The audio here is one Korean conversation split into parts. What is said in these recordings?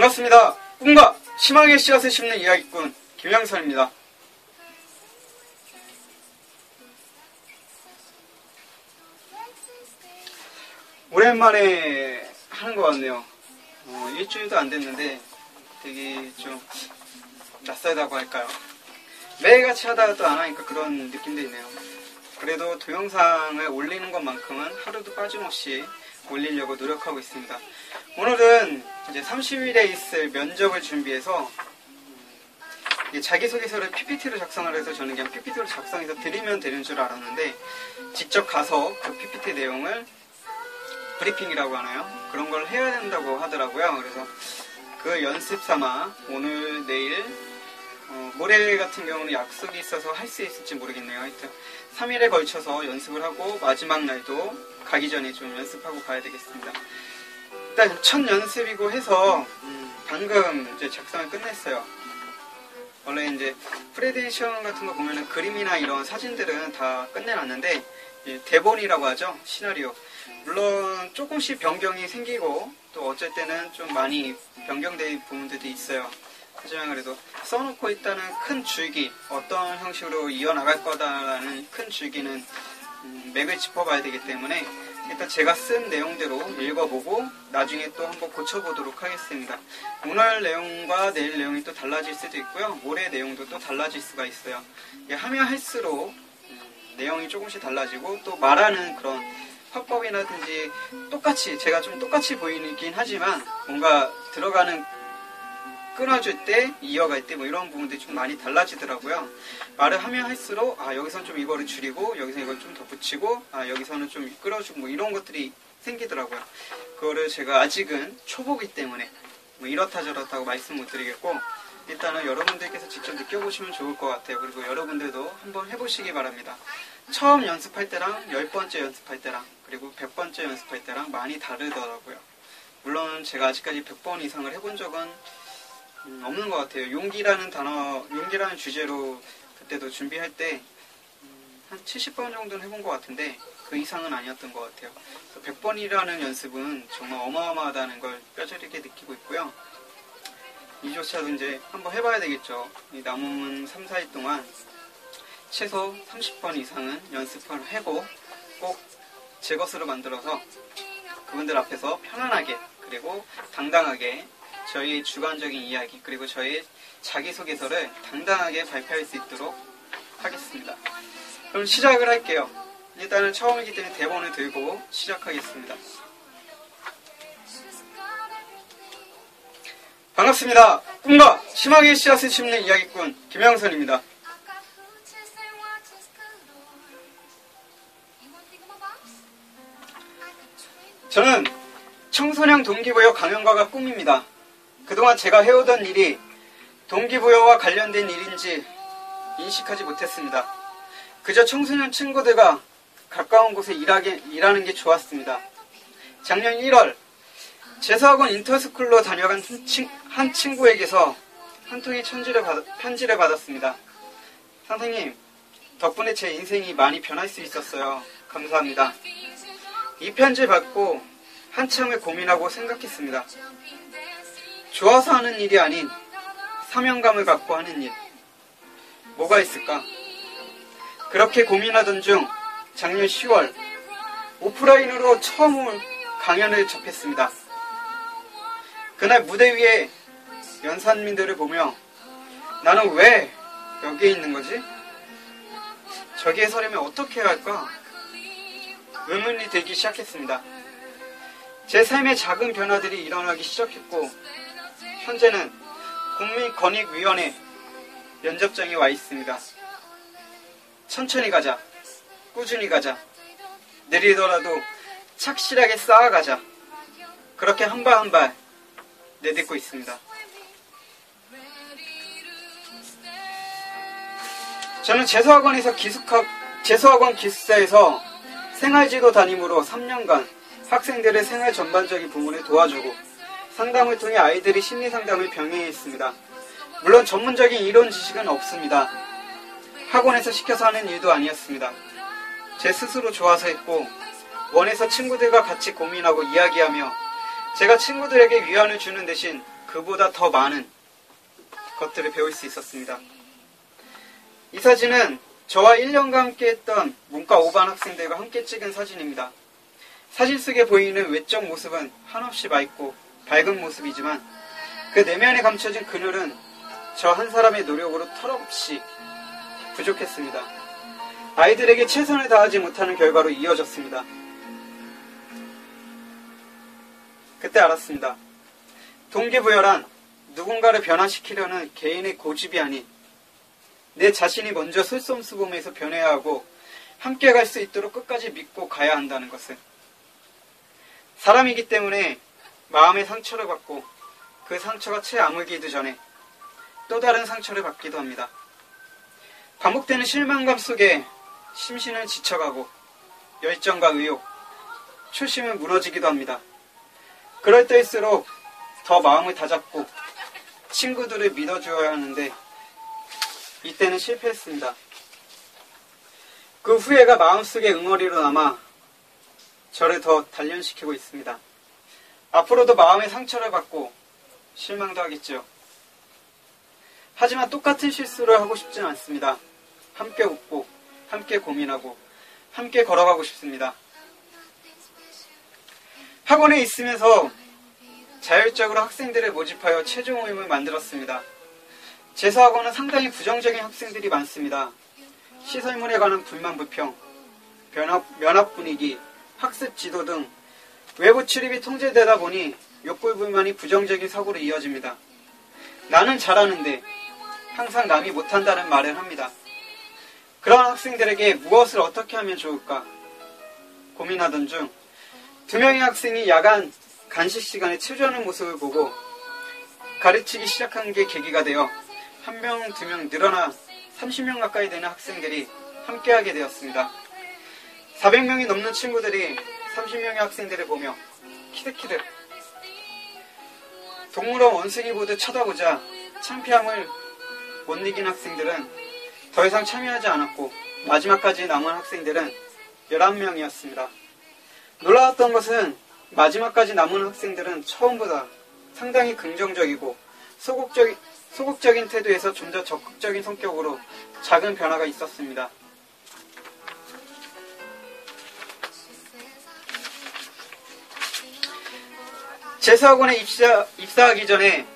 반갑습니다. 꿈과 희망의 씨앗을 심는 이야기꾼 김영선입니다. 오랜만에 하는 것 같네요. 일주일도 안 됐는데 되게 좀 낯설다고 할까요? 매일같이 하다가 또 안 하니까 그런 느낌도 있네요. 그래도 동영상을 올리는 것만큼은 하루도 빠짐없이 올리려고 노력하고 있습니다. 오늘은 이제 30일에 있을 면접을 준비해서 자기소개서를 PPT로 작성을 해서 저는 그냥 PPT로 작성해서 드리면 되는 줄 알았는데 직접 가서 그 PPT 내용을 브리핑이라고 하나요? 그런 걸 해야 된다고 하더라고요. 그래서 그 연습 삼아 오늘, 내일, 모레 같은 경우는 약속이 있어서 할 수 있을지 모르겠네요. 하여튼 3일에 걸쳐서 연습을 하고 마지막 날도 가기 전에 좀 연습하고 가야 되겠습니다. 일단 첫 연습이고 해서 방금 이제 작성을 끝냈어요. 원래 이제 프레젠테이션 같은 거 보면은 그림이나 이런 사진들은 다 끝내놨는데 대본이라고 하죠. 시나리오. 물론 조금씩 변경이 생기고 또 어쩔 때는 좀 많이 변경된 부분들도 있어요. 하지만 그래도 써놓고 있다는 큰 줄기, 어떤 형식으로 이어나갈 거다라는 큰 줄기는 맥을 짚어봐야 되기 때문에 일단 제가 쓴 내용대로 읽어보고 나중에 또 한번 고쳐보도록 하겠습니다. 오늘 내용과 내일 내용이 또 달라질 수도 있고요. 모레 내용도 또 달라질 수가 있어요. 하면 할수록 내용이 조금씩 달라지고 또 말하는 그런 화법이라든지 똑같이, 제가 좀 똑같이 보이긴 하지만 뭔가 들어가는 끊어줄 때, 이어갈 때 뭐 이런 부분들이 좀 많이 달라지더라고요. 말을 하면 할수록 여기서는 좀 이거를 줄이고 여기서 이걸 좀 더 붙이고 여기서는 좀 끌어주고 뭐 이런 것들이 생기더라고요. 그거를 제가 아직은 초보기 때문에 뭐 이렇다 저렇다 하고 말씀 못 드리겠고 일단은 여러분들께서 직접 느껴보시면 좋을 것 같아요. 그리고 여러분들도 한번 해보시기 바랍니다. 처음 연습할 때랑 10번째 연습할 때랑 그리고 100번째 연습할 때랑 많이 다르더라고요. 물론 제가 아직까지 100번 이상을 해본 적은 없는 것 같아요. 용기라는 단어, 용기라는 주제로 그때도 준비할 때 한 70번 정도는 해본 것 같은데 그 이상은 아니었던 것 같아요. 100번이라는 연습은 정말 어마어마하다는 걸 뼈저리게 느끼고 있고요. 이조차도 이제 한번 해봐야 되겠죠. 이 남은 3, 4일 동안 최소 30번 이상은 연습을 하고 꼭 제 것으로 만들어서 그분들 앞에서 편안하게 그리고 당당하게 저희의 주관적인 이야기 그리고 저희의 자기소개서를 당당하게 발표할 수 있도록 하겠습니다. 그럼 시작을 할게요. 일단은 처음이기 때문에 대본을 들고 시작하겠습니다. 반갑습니다. 꿈과 희망의 씨앗을 심는 이야기꾼 김영선입니다. 저는 청소년 동기부여 강연가가 꿈입니다. 그동안 제가 해오던 일이 동기부여와 관련된 일인지 인식하지 못했습니다. 그저 청소년 친구들과 가까운 곳에 일하는 게 좋았습니다. 작년 1월 재수학원 인터스쿨로 다녀간 한 친구에게서 한 통의 편지를 받았습니다. 선생님, 덕분에 제 인생이 많이 변할 수 있었어요. 감사합니다. 이 편지를 받고 한참을 고민하고 생각했습니다. 좋아서 하는 일이 아닌 사명감을 갖고 하는 일. 뭐가 있을까? 그렇게 고민하던 중 작년 10월 오프라인으로 처음 강연을 접했습니다. 그날 무대 위에 연산민들을 보며 나는 왜 여기에 있는 거지? 저기에 서려면 어떻게 해야 할까? 의문이 들기 시작했습니다. 제 삶의 작은 변화들이 일어나기 시작했고 현재는 국민권익위원회 면접장에 와 있습니다. 천천히 가자. 꾸준히 가자. 느리더라도 착실하게 쌓아가자. 그렇게 한 발 한 발 내딛고 있습니다. 저는 재수학원 기숙사에서 생활지도 담임으로 3년간 학생들의 생활 전반적인 부분을 도와주고 상담을 통해 아이들의 심리상담을 병행했습니다. 물론 전문적인 이론 지식은 없습니다. 학원에서 시켜서 하는 일도 아니었습니다. 제 스스로 좋아서 했고 원해서 친구들과 같이 고민하고 이야기하며 제가 친구들에게 위안을 주는 대신 그보다 더 많은 것들을 배울 수 있었습니다. 이 사진은 저와 1년간 함께했던 문과 5반 학생들과 함께 찍은 사진입니다. 사진 속에 보이는 외적 모습은 한없이 맑고 밝은 모습이지만 그 내면에 감춰진 그늘은 저 한 사람의 노력으로 털없이 부족했습니다. 아이들에게 최선을 다하지 못하는 결과로 이어졌습니다. 그때 알았습니다. 동기부여란 누군가를 변화시키려는 개인의 고집이 아닌 내 자신이 먼저 솔선수범해서 변해야 하고 함께 갈 수 있도록 끝까지 믿고 가야 한다는 것을. 사람이기 때문에 마음의 상처를 받고 그 상처가 채 아물기도 전에 또 다른 상처를 받기도 합니다. 반복되는 실망감 속에 심신은 지쳐가고 열정과 의욕, 초심은 무너지기도 합니다. 그럴 때일수록 더 마음을 다잡고 친구들을 믿어주어야 하는데 이때는 실패했습니다. 그 후회가 마음속에 응어리로 남아 저를 더 단련시키고 있습니다. 앞으로도 마음의 상처를 받고 실망도 하겠죠. 하지만 똑같은 실수를 하고 싶지는 않습니다. 함께 웃고 함께 고민하고 함께 걸어가고 싶습니다. 학원에 있으면서 자율적으로 학생들을 모집하여 최종 모임을 만들었습니다. 재수학원은 상당히 부정적인 학생들이 많습니다. 시설물에 관한 불만 불평, 면학 분위기, 학습 지도 등 외부 출입이 통제되다 보니 욕불불만이 부정적인 사고로 이어집니다. 나는 잘하는데 항상 남이 못한다는 말을 합니다. 그런 학생들에게 무엇을 어떻게 하면 좋을까 고민하던 중 2명의 학생이 야간 간식 시간에 체조하는 모습을 보고 가르치기 시작한 게 계기가 되어 1명, 2명 늘어나 30명 가까이 되는 학생들이 함께하게 되었습니다. 400명이 넘는 친구들이 30명의 학생들을 보며 키득키득 동물원 원숭이 보듯 쳐다보자 창피함을 못 이긴 학생들은 더 이상 참여하지 않았고 마지막까지 남은 학생들은 11명이었습니다. 놀라웠던 것은 마지막까지 남은 학생들은 처음보다 상당히 긍정적이고 소극적인 태도에서 좀 더 적극적인 성격으로 작은 변화가 있었습니다. 재수학원에 입사하기 전에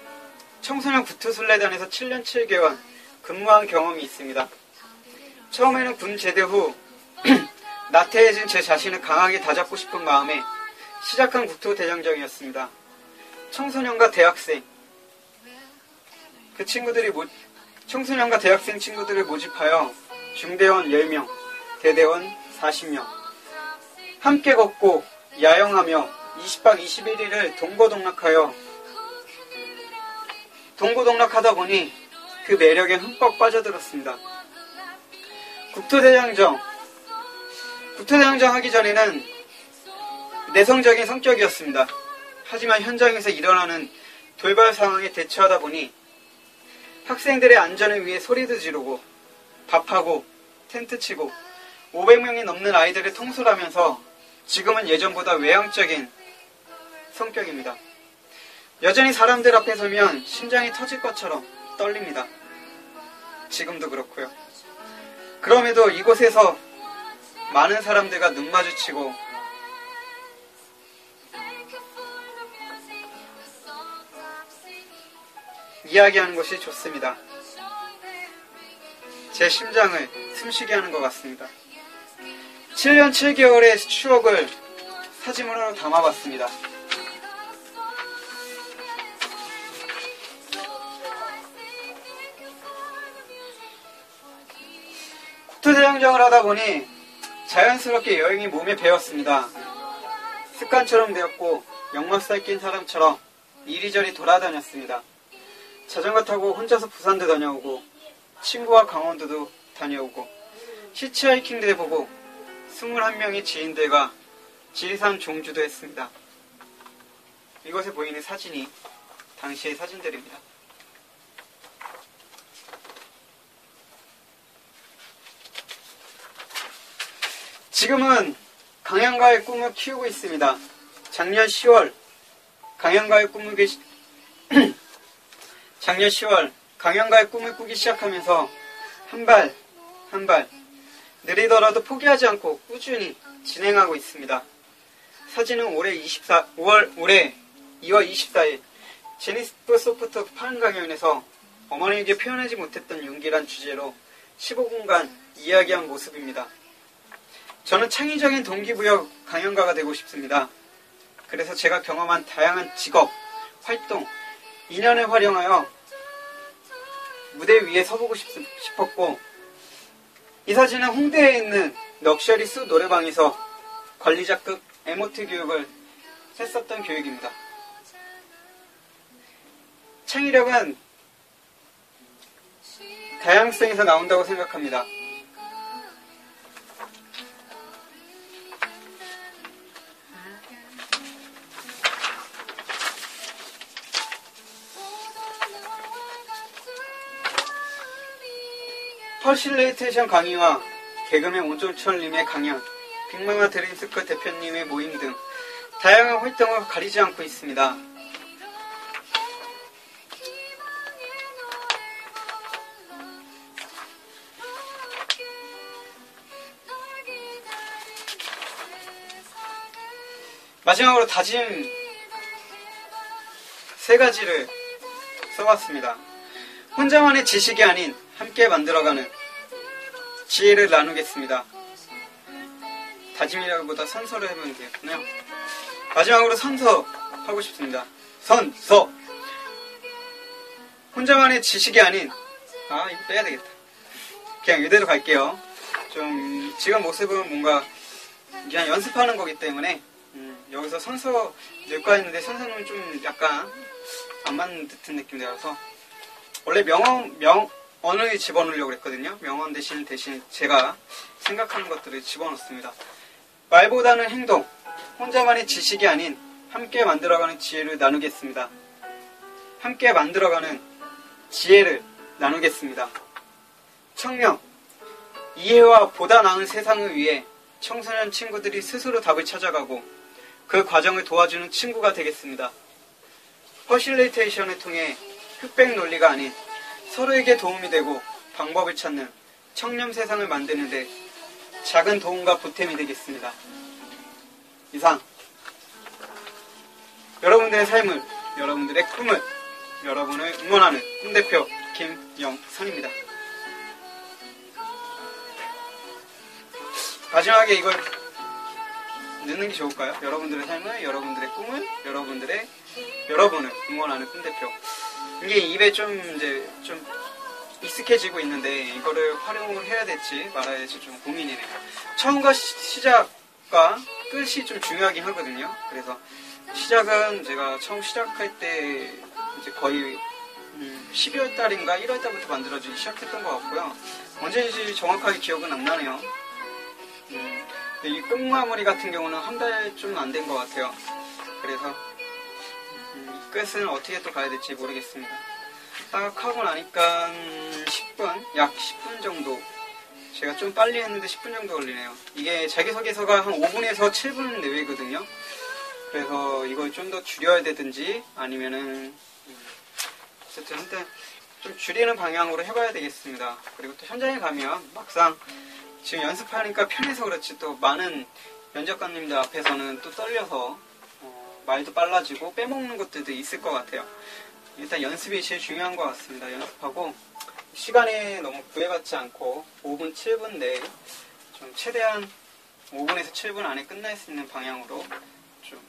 청소년 구투술래단에서 7년 7개월 근무한 경험이 있습니다. 처음에는 군 제대 후 나태해진 제 자신을 강하게 다잡고 싶은 마음에 시작한 국토대장정이었습니다. 청소년과 대학생 청소년과 대학생 친구들을 모집하여 중대원 10명, 대대원 40명 함께 걷고 야영하며 20박 21일을 동고동락하다 보니 그 매력에 흠뻑 빠져들었습니다. 국토대장정 하기 전에는 내성적인 성격이었습니다. 하지만 현장에서 일어나는 돌발 상황에 대처하다 보니 학생들의 안전을 위해 소리도 지르고 밥하고 텐트 치고 500명이 넘는 아이들을 통솔하면서 지금은 예전보다 외향적인 성격입니다. 여전히 사람들 앞에 서면 심장이 터질 것처럼 떨립니다. 지금도 그렇고요. 그럼에도 이곳에서 많은 사람들과 눈 마주치고 이야기하는 것이 좋습니다. 제 심장을 숨쉬게 하는 것 같습니다. 7년 7개월의 추억을 사진으로 담아봤습니다. 국토대장정을 하다 보니 자연스럽게 여행이 몸에 배었습니다. 습관처럼 되었고 역마살 낀 사람처럼 이리저리 돌아다녔습니다. 자전거 타고 혼자서 부산도 다녀오고 친구와 강원도도 다녀오고 히치하이킹도 해보고 21명의 지인들과 지리산 종주도 했습니다. 이곳에 보이는 사진이 당시의 사진들입니다. 지금은 강연가의 꿈을 키우고 있습니다. 작년 10월 강연가의 꿈을 작년 10월 강연가의 꿈을 꾸기 시작하면서 한 발 한 발 느리더라도 포기하지 않고 꾸준히 진행하고 있습니다. 사진은 올해 2월 24일 제니스 소프트 파는 강연에서 어머니에게 표현하지 못했던 용기란 주제로 15분간 이야기한 모습입니다. 저는 창의적인 동기부여 강연가가 되고 싶습니다. 그래서 제가 경험한 다양한 직업, 활동, 인연을 활용하여 무대 위에 서보고 싶었고, 이 사진은 홍대에 있는 럭셔리 수 노래방에서 관리자급 에모트 교육을 했었던 교육입니다. 창의력은 다양성에서 나온다고 생각합니다. 퍼실레이테이션 강의와 개그맨 온종철님의 강연, 빅마마 드림스쿨 대표님의 모임 등 다양한 활동을 가리지 않고 있습니다. 마지막으로 다짐 3가지를 써봤습니다. 혼자만의 지식이 아닌 함께 만들어가는 지혜를 나누겠습니다. 다짐이라기보다 선서를 해보면 되겠군요. 마지막으로 선서 하고 싶습니다. 선서! 혼자만의 지식이 아닌, 이거 빼야 되겠다. 그냥 이대로 갈게요. 좀 지금 모습은 뭔가 그냥 연습하는 거기 때문에 여기서 선서 넣을까 했는데 선서는 좀 약간 안 맞는 듯한 느낌 들어서 원래 명언을 집어넣으려고 했거든요. 명언 대신 제가 생각하는 것들을 집어넣습니다. 말보다는 행동, 혼자만의 지식이 아닌 함께 만들어가는 지혜를 나누겠습니다. 함께 만들어가는 지혜를 나누겠습니다. 청명, 이해와 보다 나은 세상을 위해 청소년 친구들이 스스로 답을 찾아가고 그 과정을 도와주는 친구가 되겠습니다. 퍼실리테이션을 통해 흑백 논리가 아닌 서로에게 도움이 되고 방법을 찾는 청렴 세상을 만드는 데 작은 도움과 보탬이 되겠습니다. 이상 여러분들의 삶을, 여러분들의 꿈을, 여러분을 응원하는 꿈대표 김영선입니다. 마지막에 이걸 넣는 게 좋을까요? 여러분들의 삶을, 여러분들의 꿈을, 여러분을 응원하는 꿈대표. 이게 입에 좀 익숙해지고 있는데 이거를 활용을 해야 될지 말아야 될지 좀 고민이네요. 처음과 시작과 끝이 좀 중요하긴 하거든요. 그래서 시작은 제가 처음 시작할 때 이제 거의 12월 달인가 1월 달부터 만들어지기 시작했던 것 같고요. 언제인지 정확하게 기억은 안 나네요. 이 끝마무리 같은 경우는 한 달 좀 안 된 것 같아요. 그래서 이 끝은 어떻게 또 가야 될지 모르겠습니다. 딱 하고 나니까 약 10분 정도, 제가 좀 빨리 했는데 10분 정도 걸리네요. 이게 자기소개서가 한 5분에서 7분 내외거든요. 그래서 이걸 좀 더 줄여야 되든지 아니면은 어쨌든 좀 줄이는 방향으로 해봐야 되겠습니다. 그리고 또 현장에 가면 막상 지금 연습하니까 편해서 그렇지 또 많은 면접관님들 앞에서는 또 떨려서 말도 빨라지고 빼먹는 것들도 있을 것 같아요. 일단 연습이 제일 중요한 것 같습니다. 연습하고 시간에 너무 구애받지 않고 5분, 7분 내에 좀 최대한 5분에서 7분 안에 끝날 수 있는 방향으로 좀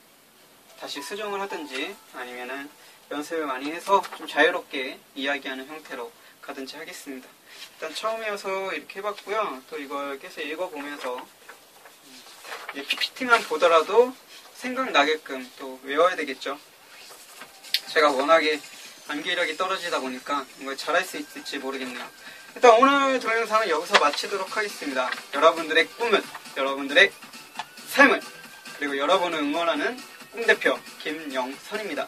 다시 수정을 하든지 아니면은 연습을 많이 해서 좀 자유롭게 이야기하는 형태로 가든지 하겠습니다. 일단 처음이어서 이렇게 해봤고요. 또 이걸 계속 읽어보면서 PPT만 보더라도 생각나게끔 또 외워야 되겠죠. 제가 워낙에 암기력이 떨어지다 보니까 이걸 잘할 수 있을지 모르겠네요. 일단 오늘 동영상은 여기서 마치도록 하겠습니다. 여러분들의 꿈은, 여러분들의 삶을, 그리고 여러분을 응원하는 꿈대표 김영선입니다.